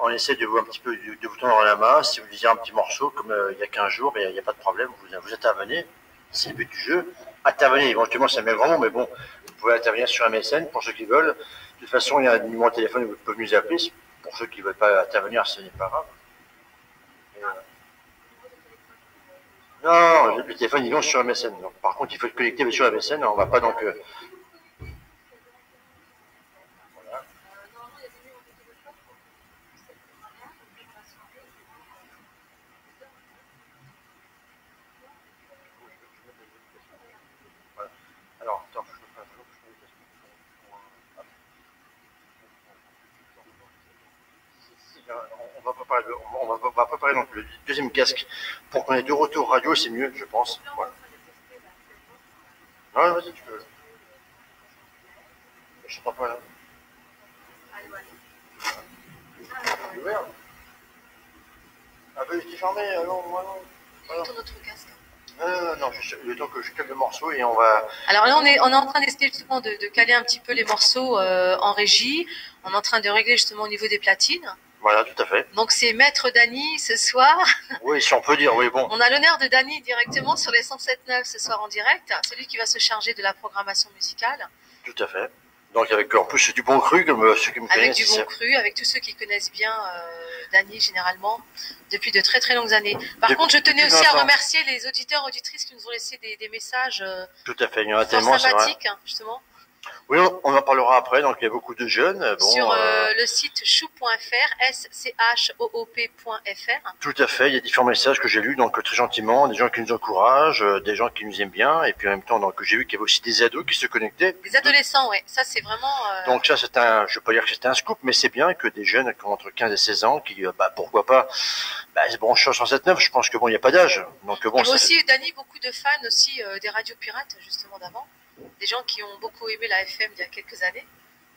on essaie de vous un petit peu de vous tendre la main. Si vous désirez un petit morceau, comme il y a 15 jours, il n'y a pas de problème, vous intervenez. C'est le but du jeu. Intervenez, éventuellement, c'est un bien grand mot, mais bon, vous pouvez intervenir sur un MSN pour ceux qui veulent. De toute façon, il y a un numéro de téléphone, vous pouvez nous appeler. Pour ceux qui ne veulent pas intervenir, ce n'est pas grave. Non, le téléphone, il est sur MSN. Donc, par contre, il faut être connecté sur MSN. On ne va pas donc. Voilà. Voilà. Alors, attends, on va préparer donc le deuxième casque pour qu'on ait deux retours radio, c'est mieux, je pense. Voilà. Non, vas-y, tu peux. Je ne pas là. Il est ouvert. Ah, bah, il est fermé, non, moi non. Voilà. Ton autre casque. Non, le temps que je cale le morceau et on va... Alors là, on est en train d'essayer justement de caler un petit peu les morceaux en régie. On est en train de régler justement au niveau des platines. Voilà, tout à fait. Donc c'est Maître Dany ce soir. Oui, si on peut dire, oui, bon. On a l'honneur de Dany directement sur les 107.9 ce soir en direct. C'est lui qui va se charger de la programmation musicale. Tout à fait. Donc avec en plus du bon cru, comme ceux qui me connaissent. Avec du bon cru, avec tous ceux qui connaissent bien Dany généralement, depuis de très très longues années. Par contre, je tenais aussi à remercier les auditeurs, auditrices qui nous ont laissé des messages tout à fait, il y en a tellement sympathiques, justement. Oui, on en parlera après, donc il y a beaucoup de jeunes. Bon, sur le site choup.fr, schoop.fr. Tout à fait, il y a différents messages que j'ai lus, donc très gentiment, des gens qui nous encouragent, des gens qui nous aiment bien, et puis en même temps, donc j'ai vu qu'il y avait aussi des ados qui se connectaient. Des adolescents, ouais, ça c'est vraiment... Donc ça, c'est un, je ne veux pas dire que c'était un scoop, mais c'est bien que des jeunes qui ont entre 15 et 16 ans, qui, pourquoi pas, se branchent sur 107.9, je pense que bon, il n'y a pas d'âge. Donc bon, et aussi, Dany, beaucoup de fans aussi des radios pirates, justement d'avant. Des gens qui ont beaucoup aimé la FM il y a quelques années.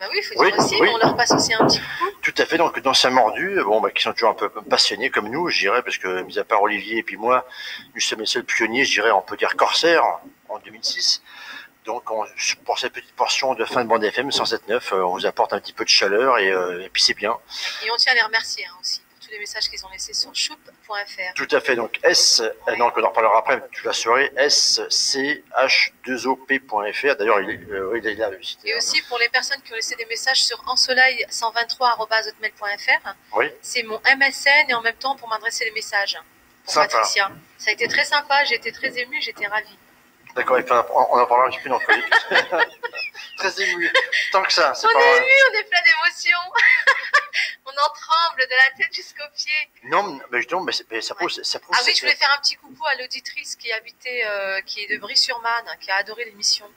Ben oui, il faut dire aussi, on leur passe aussi un petit coup. Tout à fait, donc d'anciens mordus, qui sont toujours un peu passionnés comme nous, je dirais, parce que mis à part Olivier et puis moi, nous sommes les seuls pionniers, je dirais, on peut dire corsaires, en 2006. Donc pour cette petite portion de fin de bande FM 107.9, on vous apporte un petit peu de chaleur et puis c'est bien. Et on tient à les remercier aussi. Tous les messages qu'ils ont laissés sur choup.fr. Tout à fait, donc donc on en reparlera après, tu la saurais, sch2op.fr. D'ailleurs, il est là. Et aussi pour les personnes qui ont laissé des messages sur ensoleil123@hotmail.fr. Oui. C'est mon MSN et en même temps pour m'adresser les messages. Pour sympa. Patricia. Ça a été très sympa, j'ai été très émue, j'étais ravie. D'accord, on en parlera un petit peu dans le projet. Très ému. Tant que ça, c'est pas vrai. On est ému, on est plein d'émotions. On en tremble de la tête jusqu'aux pieds. Non, mais justement, ça prouve. Ah oui, je voulais faire un petit coucou à l'auditrice qui habitait, qui est de Brie-sur-Marne, qui a adoré l'émission.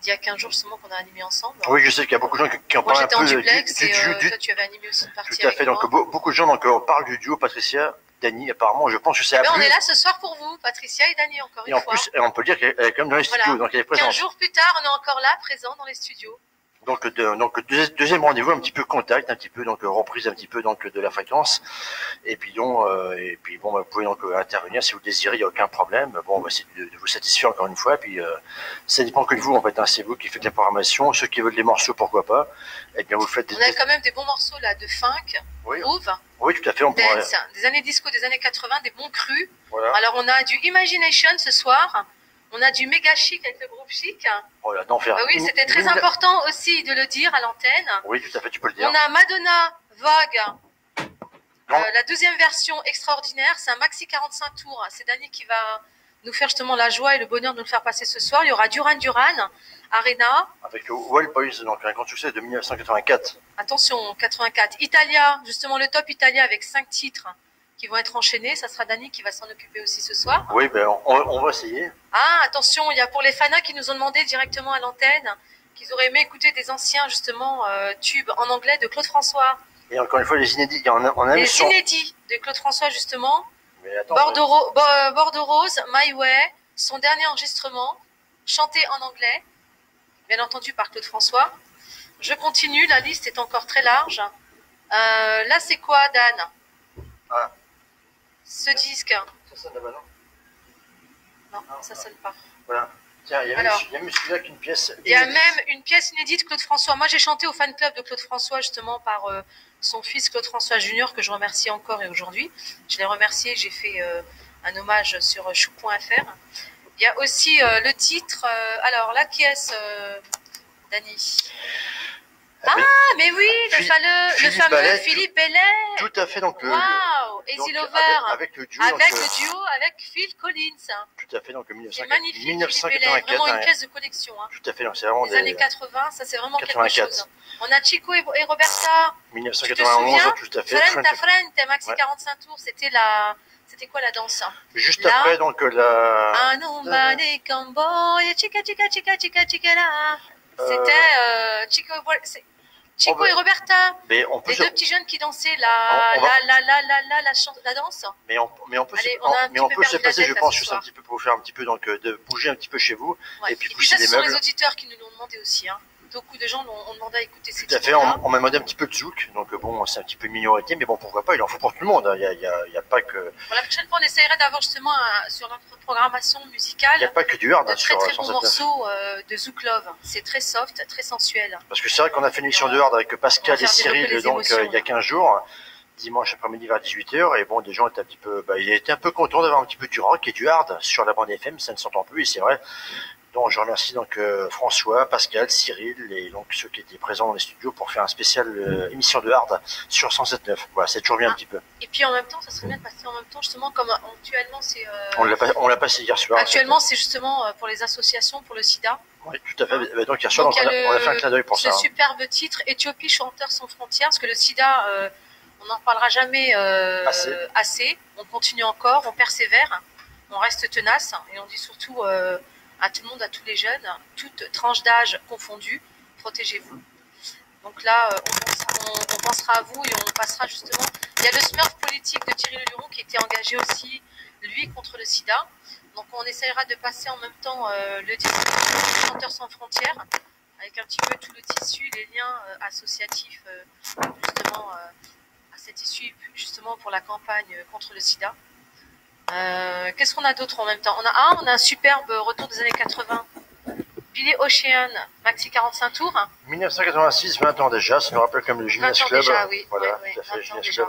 Il y a 15 jours justement qu'on a animé ensemble. Oui, je sais qu'il y a beaucoup de gens qui en parlent un peu. Moi j'étais en duplex et toi tu avais animé aussi une partie. Tout à fait, donc beaucoup de gens on parle du duo Patricia. Dany, apparemment, je pense que c'est on est là ce soir pour vous, Patricia et Dany, encore une fois. Et en plus, on peut dire qu'elle est quand même dans les studios, donc elle est présente. 15 jours plus tard, on est encore là, présent dans les studios. Donc deuxième rendez-vous, un petit peu contact, un petit peu donc reprise un petit peu donc de la fréquence. Et puis vous pouvez donc intervenir si vous désirez, il n'y a aucun problème. Bon, on va essayer de vous satisfaire encore une fois. Et puis ça dépend que de vous en fait. C'est vous qui faites la programmation. Ceux qui veulent des morceaux, pourquoi pas. Et bien vous faites. On a quand même des bons morceaux là de funk, groove. Oui, tout à fait. Dance, des années disco, des années 80, des bons crus. Voilà. Alors on a du Imagination ce soir. On a du méga chic avec le groupe Chic. Oh là, d'enfer. Oui, c'était très important aussi de le dire à l'antenne. Oui, tout à fait, tu peux le dire. On a Madonna Vogue, la deuxième version extraordinaire. C'est un maxi 45 tours. C'est Dany qui va nous faire justement la joie et le bonheur de nous le faire passer ce soir. Il y aura Duran Duran, Arena. Avec le Wild Boys, donc un grand succès de 1984. Attention, 84. Italia, justement le top Italia avec 5 titres qui vont être enchaînés. Ça sera Dany qui va s'en occuper aussi ce soir. Oui, on va essayer. Ah, attention, il y a pour les fanas qui nous ont demandé directement à l'antenne qu'ils auraient aimé écouter des anciens, justement, tubes en anglais de Claude François. Et encore une fois, les inédits, les inédits de Claude François, justement. Mais attends, Bordeaux Rose, My Way, son dernier enregistrement, chanté en anglais, bien entendu par Claude François. Je continue, la liste est encore très large. Là, c'est quoi, Dan? Ce disque. Ça sonne là-bas, non? Non, ça sonne pas. Voilà. Tiens, il y a même celui-là qui est une pièce inédite. Il y a même une pièce inédite Claude François. Moi, j'ai chanté au fan club de Claude François, justement, par son fils Claude François Junior, que je remercie encore et aujourd'hui. Je l'ai remercié, j'ai fait un hommage sur chou.fr. Il y a aussi le titre, alors là qui est-ce, Dani? Ah, mais oui, le fameux Philippe Bellet. Tout à fait, donc. Waouh, Easy Lover. Avec le duo. Avec Phil Collins. Tout à fait, donc c'est magnifique, 1984. Vraiment une pièce de collection. Hein. Tout à fait, donc c'est vraiment des années 80, ça c'est vraiment 84. Quelque chose. On a Chico et Roberta. 1991, tout à fait. Frente, Maxi 45 tours, c'était quoi la danse? Juste là, après, donc la. Ah non, de Camboy, chica, là. C'était Chico et Roberta, les deux petits jeunes qui dansaient la danse. Mais on peut se passer, je pense, juste un petit peu pour vous faire un petit peu, donc de bouger un petit peu chez vous, ouais. et puis pousser les meubles. Ce sont les auditeurs qui nous l'ont demandé aussi. Hein. Beaucoup de gens ont demandé à écouter ces titres. Tout à fait, on m'a demandé un petit peu de zouk, donc bon, c'est un petit peu une minorité, mais bon, pourquoi pas, il en faut pour tout le monde, il y a pas que... Bon, la prochaine fois, on essaierait d'avoir justement sur notre programmation musicale... Il n'y a pas que du hard, de très très bons morceaux de Zouk Love. C'est très soft, très sensuel. Parce que c'est vrai qu'on a fait une émission de hard avec Pascal et Cyril, donc il y a 15 jours, dimanche après-midi vers 18h, et bon, des gens étaient un petit peu... ils étaient un peu contents d'avoir un petit peu du rock et du hard sur la bande FM, ça ne s'entend plus, et c'est vrai... Donc, je remercie donc François, Pascal, Cyril et donc ceux qui étaient présents dans les studios pour faire un spécial émission de hard sur 107.9. Voilà, c'est toujours bien un petit peu. Et puis en même temps, ça serait bien de passer en même temps justement comme actuellement c'est. On l'a passé hier soir. Actuellement, c'est justement pour les associations pour le SIDA. Oui, tout à fait. Donc hier soir, on a fait un clin d'œil pour ça. Ce superbe titre, Éthiopie, chanteurs sans frontières, parce que le SIDA, on n'en parlera jamais assez. On continue encore, on persévère, on reste tenace et on dit surtout. À tout le monde, à tous les jeunes, toutes tranches d'âge confondues, protégez-vous. Donc là, on pensera à vous et on passera justement... Il y a le Smurf politique de Thierry Leluron qui était engagé aussi, lui, contre le sida. Donc on essaiera de passer en même temps le disque Chanteurs sans frontières, avec un petit peu tout le tissu, les liens associatifs justement à cette issue, justement pour la campagne contre le sida. Qu'est-ce qu'on a d'autre en même temps? On a un superbe retour des années 80. Billy Ocean, Maxi 45 tours. 1986, 20 ans déjà, ça me rappelle comme le Gymnase Club. Déjà, oui. Voilà, oui, tout à fait, Gymnase Club.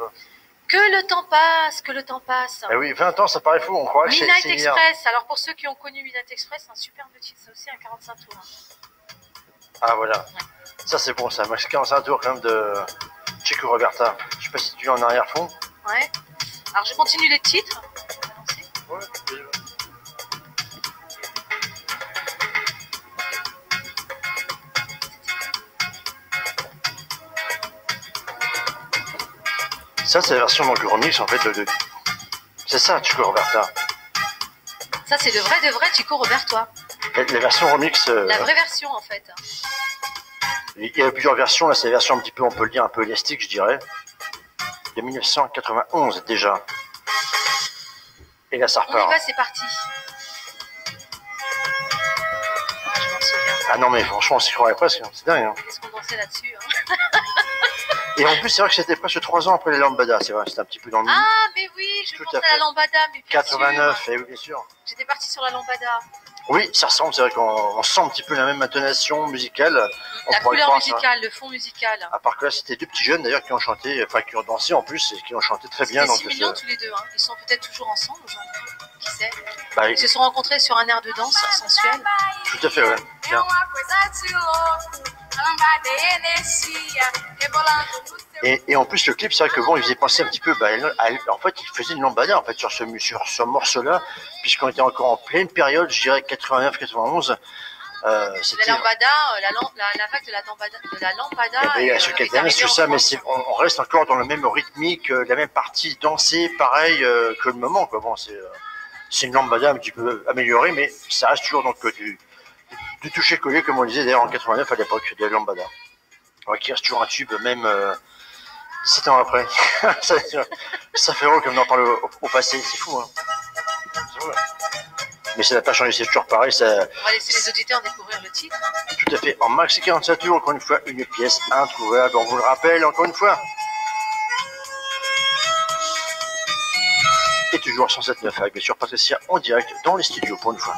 Que le temps passe, que le temps passe. Eh oui, 20 ans, ça paraît fou, on croit que c'est Midnight Express, alors pour ceux qui ont connu Midnight Express, c'est un superbe titre, c'est aussi un 45 tours. Ah voilà, ça c'est bon ça, Maxi 45 tours quand même de Chico Roberta. Je sais pas si tu es en arrière-fond. Ouais, alors je continue les titres. Ouais, ça c'est la version donc remix en fait de... C'est ça Chico Roberta. Ça c'est le vrai de vrai Chico Roberta. La version remix... La vraie version en fait. Il y a plusieurs versions, là c'est la version un petit peu, on peut le dire, un peu élastique je dirais. De 1991 déjà. Et là ça repart. On y va, c'est parti. Ah, je m'en souviens. Ah non mais franchement on s'y croirait presque, c'est dingue. Hein. Qu'est-ce qu'on dansait là-dessus Et en plus c'est vrai que c'était presque 3 ans après les Lambada, c'est vrai, c'était un petit peu dans le... Ah mais oui, je pensais à la Lambada, mais bien 89, sûr. Et oui bien sûr. J'étais partie sur la Lambada. Oui, ça ressemble, c'est vrai qu'on sent un petit peu la même intonation musicale. La couleur musicale, le fond musical. À part que là, c'était deux petits jeunes d'ailleurs qui ont chanté, enfin qui ont dansé en plus et qui ont chanté très bien. C'était 6 millions tous les deux, hein. Ils sont peut-être toujours ensemble aujourd'hui, qui sait. Bah, ils se sont rencontrés sur un air de danse sensuel. Tout à fait, ouais. Bien. Et en plus le clip, c'est vrai que bon, il faisait penser un petit peu, en fait, il faisait une lambada en fait sur ce morceau-là, puisqu'on était encore en pleine période, je dirais 89-91. La lambada, la vague de la lambada. Sur quelques années, tout ça, mais on reste encore dans le même rythmique, la même partie dansée, pareil que le moment, quoi. Bon, c'est une lambada un petit peu améliorée, mais ça reste toujours donc du toucher-coller, comme on le disait d'ailleurs en 89 à l'époque de la lambada. Qui reste toujours un tube, même 17 ans après. ça fait drôle comme on en parle au passé, c'est fou. Hein. Mais ça n'a pas changé, c'est toujours pareil. Ça... On va laisser les auditeurs découvrir le titre. Tout à fait. En Maxi 45 tours, encore une fois, une pièce introuvable. On vous le rappelle, encore une fois. Et toujours 107.9 avec bien sûr Patricia en direct dans les studios pour une fois.